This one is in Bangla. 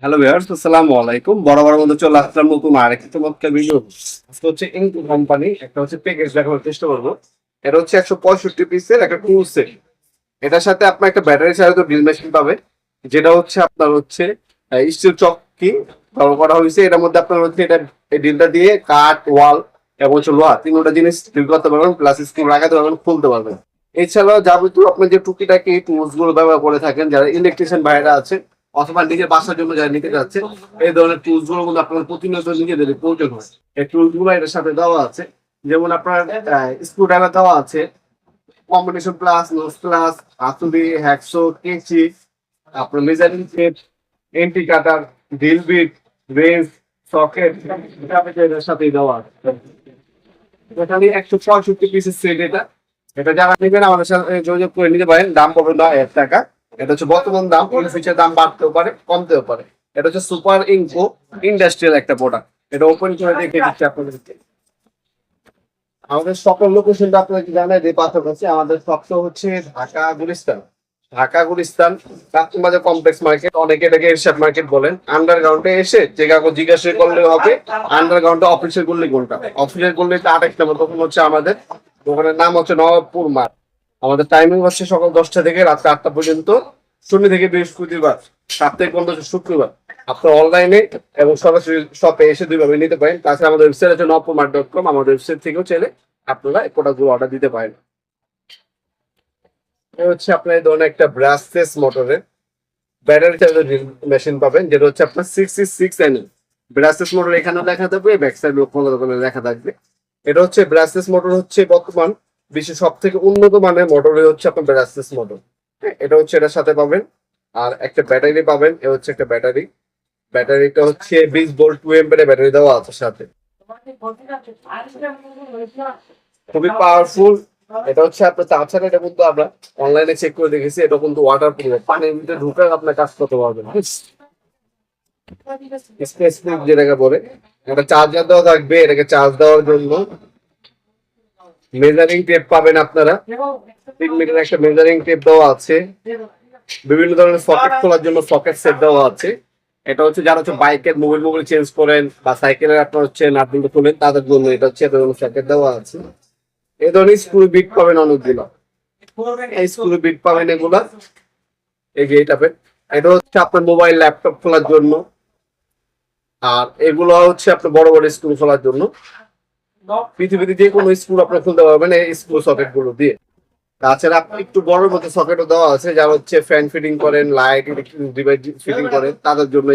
হ্যালো ভিউয়ার্স, আসসালামু আলাইকুম। বরাবর মতো চলে আসলাম নতুন আরেকটি চমৎকার ভিডিও। আজকে হচ্ছে ইনকো কোম্পানি একটা হচ্ছে প্যাকেজ দেখানোর চেষ্টা করবো। এটা হচ্ছে 165 পিসের একটা টুল সেট। এটার সাথে আপনার একটা ব্যাটারি চালিত ড্রিল মেশিন পাবে, যেটা হচ্ছে আপনার হচ্ছে স্টিল চক্কি ব্যবহার করা হয়েছে। এটার মধ্যে আপনার হচ্ছে এটা এই ড্রিলটা দিয়ে কাঠ, ওয়াল এবং হচ্ছে লোহা তিনটা জিনিস ড্রিল করতে পারবেন, প্লাস স্ক্রু লাগাতে পারবেন, খুলতে পারবেন। এছাড়াও যাবতীয় আপনার যে টুকিটাকি টুলস গুলো ব্যবহার করে থাকেন, যারা ইলেকট্রিশিয়ান ভাইরা আছে অথবা নিজের বাসার জন্য যারা নিতে যাচ্ছে, এই ধরনের টুলস গুলো কিন্তু আপনার প্রতিনিয়ত নিজেদের প্রয়োজন হয়। এই টুলস গুলো এটার সাথে দেওয়া আছে। যেমন আপনার স্ক্রু ড্রাইভার দেওয়া আছে, কম্বিনেশন প্লাস, নোজ প্লাস, হাতুড়ি, হ্যাকসো, কেচি, আপনার measuring tape, anti cutter, drill bit, wrench, socket, এটার সাথেই দেওয়া আছে। এখানে 165 পিসের সেট এটা। এটা যারা নেবেন আমাদের সাথে যোগাযোগ করে নিতে পারেন। দাম পড়বে 9,000 টাকা। এটা হচ্ছে বর্তমান দাম, ইন ফিউচার দাম বাড়তেও পারে, কমতেও পারে। এটা হচ্ছে সুপার ইনকো ইন্ডাস্ট্রিয়াল একটা প্রোডাক্ট। এটা ওপেন করে দেখে দিচ্ছি আপনাদেরকে। আমাদের সকল লোকেশনটা আপনাকে জানাই যে পাশাপাশি আমাদের শপটা হচ্ছে ঢাকা গুলিস্তান। ঢাকা গুলিস্তান কাস্টম বাজার কমপ্লেক্স মার্কেট, অনেকে এটাকে এরশাদ মার্কেট বলেন। আন্ডারগ্রাউন্ডে এসে যে কাউকে জিজ্ঞাসা করলে হবে আন্ডারগ্রাউন্ডে অফিসের গল্লি কোনটা। অফিসের গল্লিতে 28 নম্বর দোকান হচ্ছে আমাদের। দোকানের নাম হচ্ছে নবাবপুর মার্ট। আমাদের টাইমিং হচ্ছে সকাল 10টা থেকে রাত 8টা পর্যন্ত, শনি থেকে বৃহস্পতিবার, সাপ্তাহিক বন্ধ হচ্ছে শুক্রবার। আপনার অনলাইনে এবং সরাসরি শপে এসে দুইভাবে নিতে পারেন। তাছাড়া আমাদের ওয়েবসাইট আছে নবপুরমার্ট.com। আমাদের ওয়েবসাইট থেকেও চাইলে আপনারা এই প্রোডাক্টগুলো অর্ডার দিতে পারেন। এই হচ্ছে আপনার এই ধরনের একটা ব্রাসলেস মোটরের ব্যাটারি চালিত মেশিন পাবেন, যেটা হচ্ছে আপনার 66 NM ব্রাসলেস মোটর। এখানেও লেখা থাকবে, ব্যাক সাইড লেখা থাকবে। এটা হচ্ছে ব্রাসলেস মোটর, হচ্ছে বর্তমান বিশ্বের সব থেকে উন্নত মানের মোটর হচ্ছে আপনার ব্রাসলেস মোটর। এটা হচ্ছে এটার সাথে পাবেন। আর একটা ব্যাটারি পাবেন, এ হচ্ছে একটা ব্যাটারি। ব্যাটারিটা হচ্ছে 20 ভোল্ট 2 এর ব্যাটারি দেওয়া আছে সাথে, খুবই পাওয়ারফুল। এটা হচ্ছে আপনার, তাছাড়া এটা কিন্তু আমরা অনলাইনে চেক করে দেখেছি, এটা কিন্তু ওয়াটার প্রুফ, পানির ভিতরে ঢুকে আপনার কাজ করতে পারবেন। স্পেসিফিক যেটাকে বলে, একটা চার্জার দেওয়া থাকবে এটাকে চার্জ দেওয়ার জন্য। মেজারিং টেপ পাবেন আপনারা, 3 মিটার একটা মেজারিং টেপ দেওয়া আছে। বিভিন্ন ধরনের সকেট খোলার জন্য সকেট সেট দেওয়া আছে। এটা হচ্ছে যারা হচ্ছে বাইকের মোবিল চেঞ্জ করেন বা সাইকেলের আপনার হচ্ছে নাটগুলো খোলেন তাদের জন্য এটা হচ্ছে সকেট দেওয়া আছে। এই ধরনের স্ক্রু বিট পাবেন অনেকগুলো। এই স্ক্রু বিট পাবেন এগুলা, এই যে এটা পাবেন। এটা হচ্ছে আপনার মোবাইল ল্যাপটপ খোলার জন্য। আর এগুলো হচ্ছে আপনার বড় বড় স্ক্রু খোলার জন্য। পৃথিবীতে যে কোনো স্ক্রু আপনার খুলতে পারবেন এই স্ক্রু সকেট গুলো দিয়ে। তাছাড়া আপনি একটু বড় মতো সকেটও দেওয়া আছে, যারা হচ্ছে ফ্যান ফিটিং করেন, লাইট ইলেকট্রিক ডিভাইস ফিটিং করেন তাদের জন্য